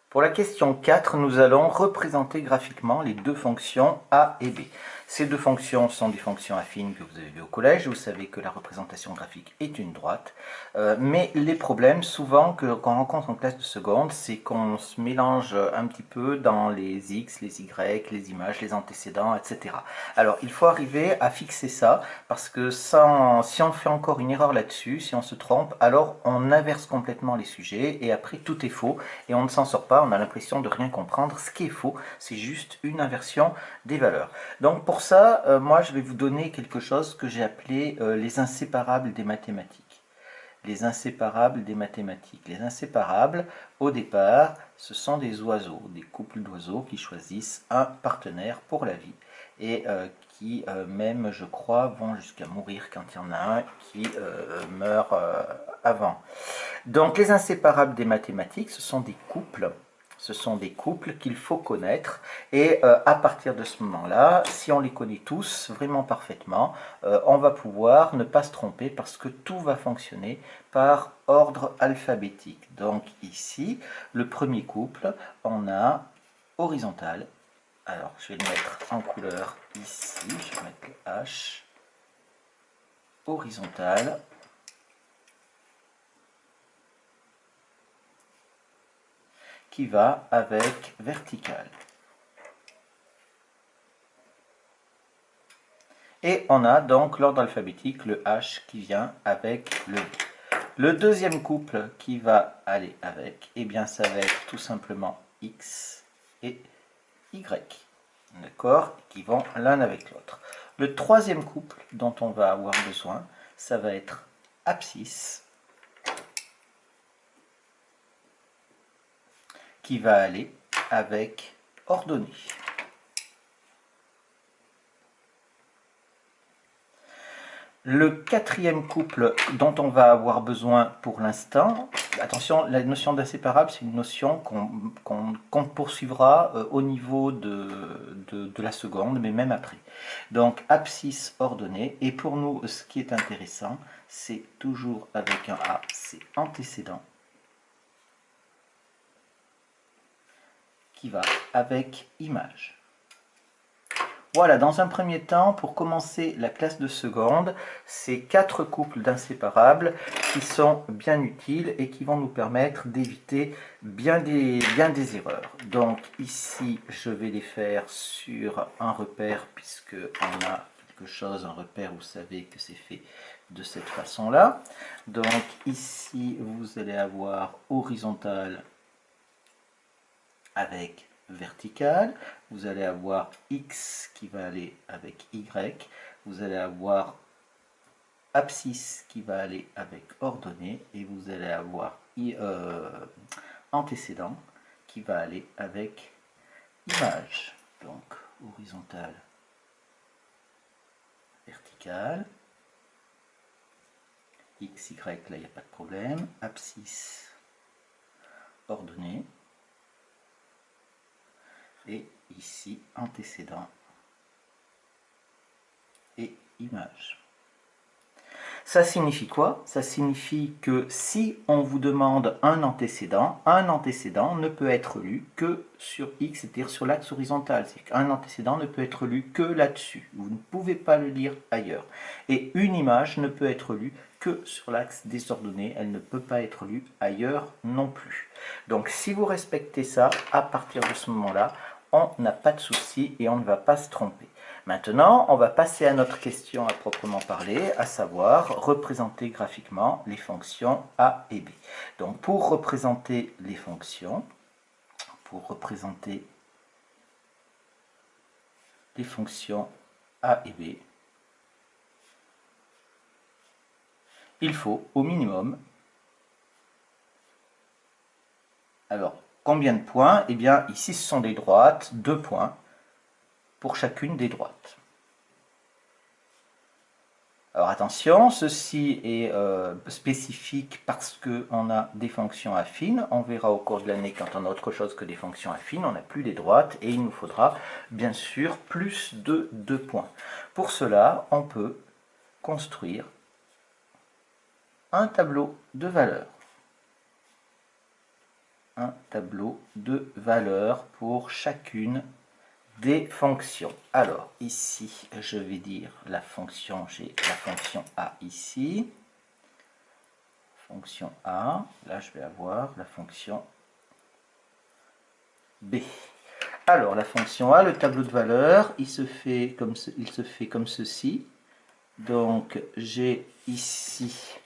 Pour la question 4, nous allons représenter graphiquement les deux fonctions a et b. Ces deux fonctions sont des fonctions affines que vous avez vues au collège. Vous savez que la représentation graphique est une droite. Mais les problèmes, souvent, qu'on rencontre en classe de seconde, c'est qu'on se mélange un petit peu dans les x, les y, les images, les antécédents, etc. Alors, il faut arriver à fixer ça, parce que si on fait encore une erreur là-dessus, si on se trompe, alors on inverse complètement les sujets, et après tout est faux, et on ne s'en sort pas, on a l'impression de rien comprendre. Ce qui est faux, c'est juste une inversion des valeurs. Donc pour ça, moi je vais vous donner quelque chose que j'ai appelé les inséparables des mathématiques. Les inséparables des mathématiques. Les inséparables, au départ, ce sont des oiseaux, des couples d'oiseaux qui choisissent un partenaire pour la vie et qui même, je crois, vont jusqu'à mourir quand il y en a un qui meurt avant. Donc les inséparables des mathématiques, ce sont des couples. Ce sont des couples qu'il faut connaître, et à partir de ce moment-là, si on les connaît tous vraiment parfaitement, on va pouvoir ne pas se tromper parce que tout va fonctionner par ordre alphabétique. Donc ici, le premier couple, on a horizontal. Alors je vais le mettre en couleur ici, je vais mettre le H, horizontal. Qui va avec vertical. Et on a donc l'ordre alphabétique, le H qui vient avec le V. Le deuxième couple qui va aller avec, eh bien ça va être tout simplement X et Y. D'accord? Qui vont l'un avec l'autre. Le troisième couple dont on va avoir besoin, ça va être abscisse qui va aller avec ordonnée. Le quatrième couple dont on va avoir besoin pour l'instant, attention, la notion d'inséparable, c'est une notion qu'on poursuivra au niveau de la seconde, mais même après. Donc, abscisse ordonnée, et pour nous, ce qui est intéressant, c'est toujours avec un A, c'est antécédent, qui va avec image. Voilà, dans un premier temps, pour commencer la classe de seconde, ces quatre couples d'inséparables qui sont bien utiles et qui vont nous permettre d'éviter bien des erreurs. Donc ici, je vais les faire sur un repère, puisque on a quelque chose, un repère, vous savez que c'est fait de cette façon-là. Donc ici, vous allez avoir horizontal avec vertical, vous allez avoir X qui va aller avec Y, vous allez avoir abscisse qui va aller avec ordonnée, et vous allez avoir antécédent qui va aller avec image. Donc horizontal, vertical, X, Y, là il n'y a pas de problème, abscisse, ordonnée, et ici antécédent et image. Ça signifie quoi? Ça signifie que si on vous demande un antécédent ne peut être lu que sur X, c'est-à-dire sur l'axe horizontal. C'est-à-dire qu'un antécédent ne peut être lu que là-dessus. Vous ne pouvez pas le lire ailleurs. Et une image ne peut être lue que sur l'axe des ordonnées. Elle ne peut pas être lue ailleurs non plus. Donc si vous respectez ça, à partir de ce moment-là, on n'a pas de souci et on ne va pas se tromper. Maintenant, on va passer à notre question à proprement parler, à savoir représenter graphiquement les fonctions a et b. Donc pour représenter les fonctions, a et b, il faut au minimum, alors combien de points? Eh bien ici ce sont des droites, 2 points pour chacune des droites. Alors attention, ceci est spécifique parce qu'on a des fonctions affines. On verra au cours de l'année, quand on a autre chose que des fonctions affines, on n'a plus des droites, et il nous faudra bien sûr plus de 2 points. Pour cela, on peut construire un tableau de valeurs. un tableau de valeurs pour chacune des fonctions. Alors ici, je vais dire la fonction, j'ai la fonction A ici, fonction A, là je vais avoir la fonction B. Alors la fonction A, le tableau de valeurs, il se fait comme ceci. Donc j'ai ici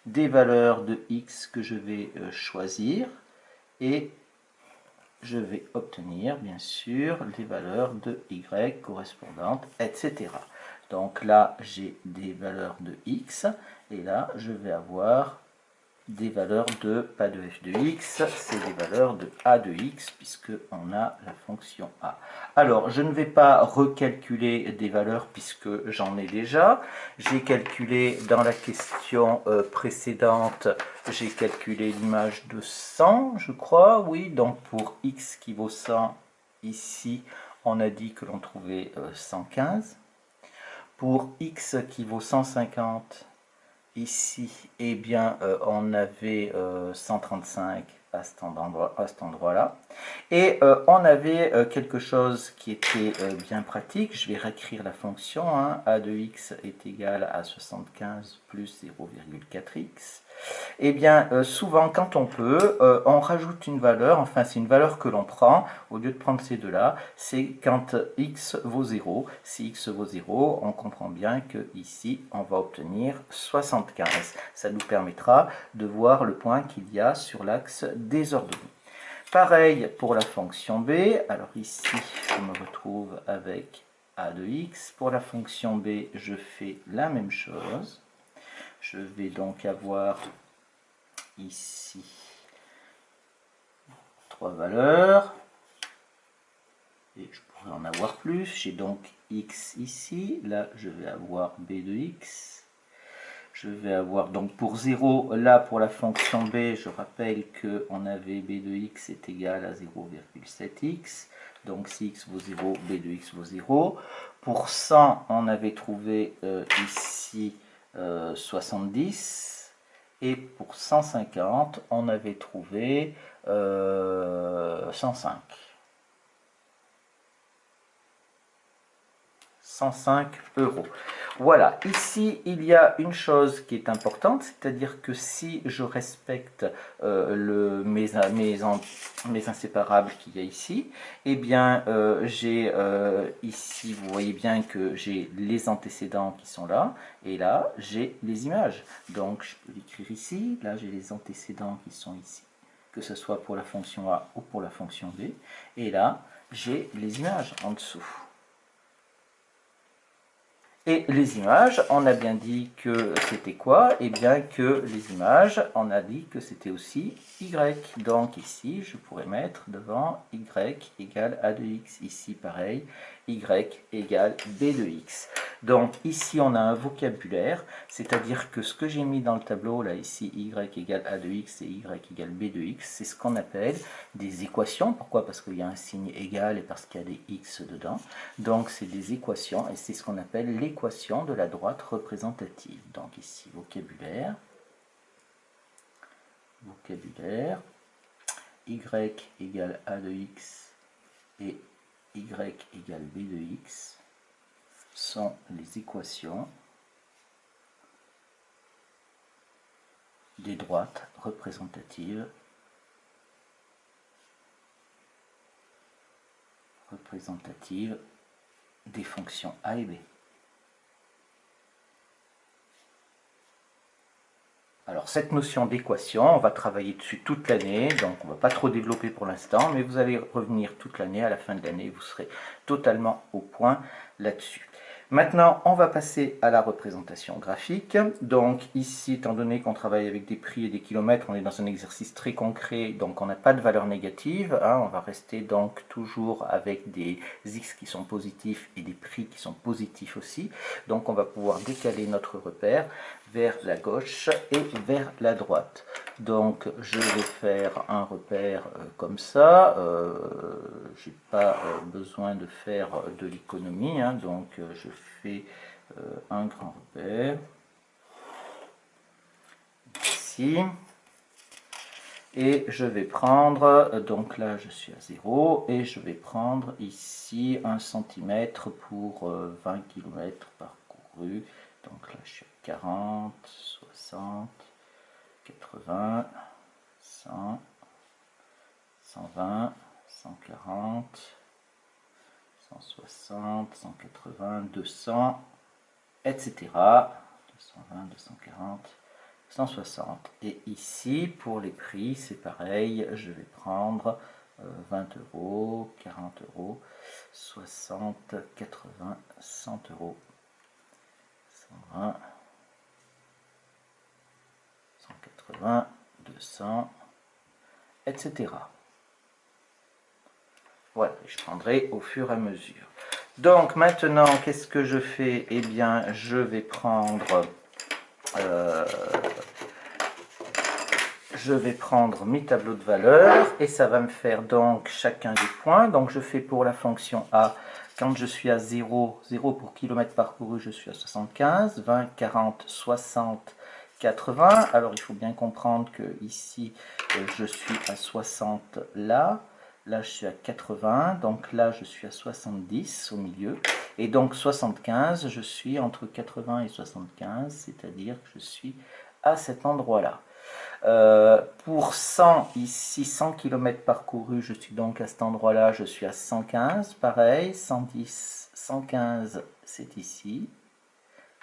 des valeurs de x que je vais choisir et je vais obtenir bien sûr les valeurs de y correspondantes, etc. Donc là j'ai des valeurs de x et là je vais avoir des valeurs de, pas de f de x, c'est des valeurs de a de x, puisque on a la fonction a. Alors, je ne vais pas recalculer des valeurs, puisque j'en ai déjà. J'ai calculé dans la question précédente, j'ai calculé l'image de 100, je crois, oui. Donc, pour x qui vaut 100, ici, on a dit que l'on trouvait 115. Pour x qui vaut 150, ici, eh bien, on avait 135 à cet endroit-là. Et on avait quelque chose qui était bien pratique. Je vais réécrire la fonction. Hein. A de x est égal à 75 plus 0,4x. Eh bien, souvent, quand on peut, on rajoute une valeur, enfin, c'est une valeur que l'on prend, au lieu de prendre ces deux-là, c'est quand x vaut 0. Si x vaut 0, on comprend bien que ici, on va obtenir 75. Ça nous permettra de voir le point qu'il y a sur l'axe des ordonnées. Pareil pour la fonction b. Alors ici, je me retrouve avec a de x. Pour la fonction b, je fais la même chose. Je vais donc avoir ici 3 valeurs. Et je pourrais en avoir plus. J'ai donc x ici. Là, je vais avoir b de x. Je vais avoir donc pour 0, là pour la fonction b, je rappelle qu'on avait b de x est égal à 0,7x. Donc si x vaut 0, b de x vaut 0. Pour 100, on avait trouvé ici 70. Et pour 150, on avait trouvé 105. 105 €. Voilà, ici il y a une chose qui est importante, c'est-à-dire que si je respecte mes inséparables qu'il y a ici, eh bien j'ai ici, vous voyez bien que j'ai les antécédents qui sont là, et là j'ai les images. Donc je peux l'écrire ici, là j'ai les antécédents qui sont ici, que ce soit pour la fonction A ou pour la fonction B, et là j'ai les images en dessous. Et les images, on a bien dit que c'était quoi? Eh bien que les images, on a dit que c'était aussi y. Donc ici, je pourrais mettre devant y égale a de x. Ici, pareil, y égale b de x. Donc ici, on a un vocabulaire, c'est-à-dire que ce que j'ai mis dans le tableau, là, ici, y égale a de x et y égale b de x, c'est ce qu'on appelle des équations. Pourquoi? Parce qu'il y a un signe égal et parce qu'il y a des x dedans. Donc c'est des équations et c'est ce qu'on appelle l'équation de la droite représentative. Donc ici, vocabulaire, y égale a de x et y égale b de x sont les équations des droites représentatives des fonctions a et b. Alors cette notion d'équation, on va travailler dessus toute l'année, donc on ne va pas trop développer pour l'instant, mais vous allez revenir toute l'année, à la fin de l'année, vous serez totalement au point là-dessus. Maintenant, on va passer à la représentation graphique. Donc ici, étant donné qu'on travaille avec des prix et des kilomètres, on est dans un exercice très concret, donc on n'a pas de valeur négative. Hein, on va rester donc toujours avec des x qui sont positifs et des prix qui sont positifs aussi. Donc on va pouvoir décaler notre repère vers la gauche et vers la droite. Donc je vais faire un repère comme ça, j'ai pas besoin de faire de l'économie, hein, donc je fais un grand repère ici. Et je vais prendre, donc là je suis à 0, et je vais prendre ici 1 cm pour 20 km parcourus. Donc là je suis à 40, 60, 80, 100, 120, 140, 160, 180, 200, etc. 220, 240, 160. Et ici, pour les prix, c'est pareil, je vais prendre 20 euros, 40 euros, 60, 80, 100 euros, 120, 180, 200, etc. Voilà, je prendrai au fur et à mesure. Donc maintenant, qu'est-ce que je fais? Eh bien, je vais prendre mes tableaux de valeurs et ça va me faire donc chacun des points. Donc je fais pour la fonction A, quand je suis à 0, 0 pour kilomètre parcouru, je suis à 75, 20, 40, 60, 80. Alors il faut bien comprendre que ici, je suis à 60 là. Là, je suis à 80, donc là, je suis à 70 au milieu. Et donc 75, je suis entre 80 et 75, c'est-à-dire que je suis à cet endroit-là. Pour 100, ici 100 km parcourus, je suis donc à cet endroit-là, je suis à 115, pareil, 110, 115, c'est ici,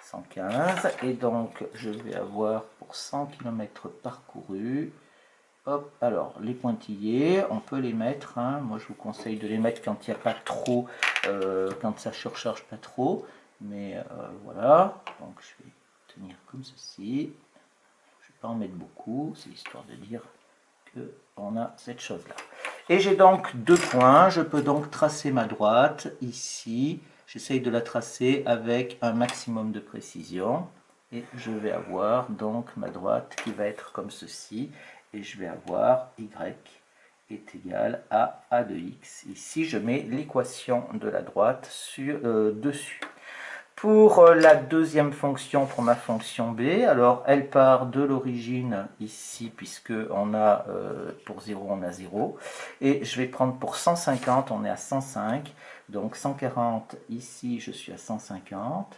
115, et donc je vais avoir pour 100 km parcourus, hop, alors les pointillés, on peut les mettre, hein. Moi je vous conseille de les mettre quand il n'y a pas trop, quand ça surcharge pas trop, mais voilà, donc je vais tenir comme ceci. Pas en mettre beaucoup, c'est histoire de dire que on a cette chose là. Et j'ai donc 2 points, je peux donc tracer ma droite ici, j'essaye de la tracer avec un maximum de précision et je vais avoir donc ma droite qui va être comme ceci et je vais avoir y est égal à a de x. Ici je mets l'équation de la droite dessus. Pour la deuxième fonction, pour ma fonction b, alors elle part de l'origine ici, puisque on a, pour 0, on a 0. Et je vais prendre pour 150, on est à 105. Donc 140, ici, je suis à 150.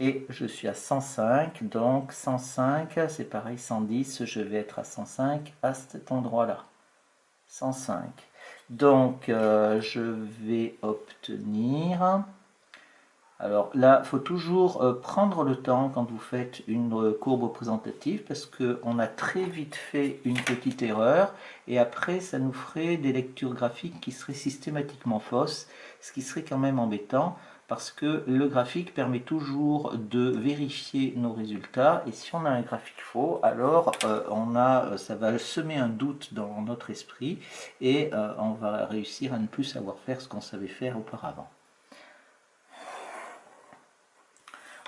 Et je suis à 105, donc 105, c'est pareil, 110, je vais être à 105 à cet endroit-là. 105. Donc, je vais obtenir... Alors là, il faut toujours prendre le temps quand vous faites une courbe représentative parce qu'on a très vite fait une petite erreur et après ça nous ferait des lectures graphiques qui seraient systématiquement fausses, ce qui serait quand même embêtant parce que le graphique permet toujours de vérifier nos résultats et si on a un graphique faux, alors ça va semer un doute dans notre esprit et on va réussir à ne plus savoir faire ce qu'on savait faire auparavant.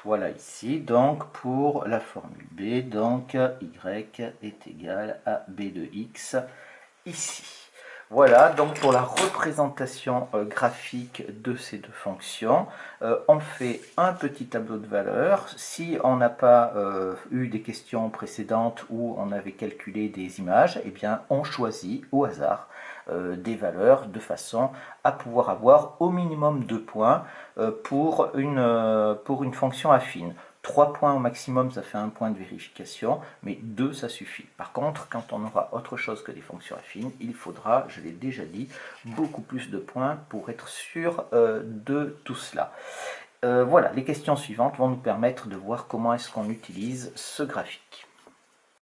Voilà ici, donc pour la formule B, donc y est égal à b de x ici. Voilà, donc pour la représentation graphique de ces deux fonctions, on fait un petit tableau de valeurs. Si on n'a pas eu des questions précédentes où on avait calculé des images, eh bien on choisit au hasard des valeurs de façon à pouvoir avoir au minimum 2 points pour une fonction affine. 3 points au maximum, ça fait un point de vérification, mais 2, ça suffit. Par contre, quand on aura autre chose que des fonctions affines, il faudra, je l'ai déjà dit, beaucoup plus de points pour être sûr de tout cela. Voilà, les questions suivantes vont nous permettre de voir comment est-ce qu'on utilise ce graphique.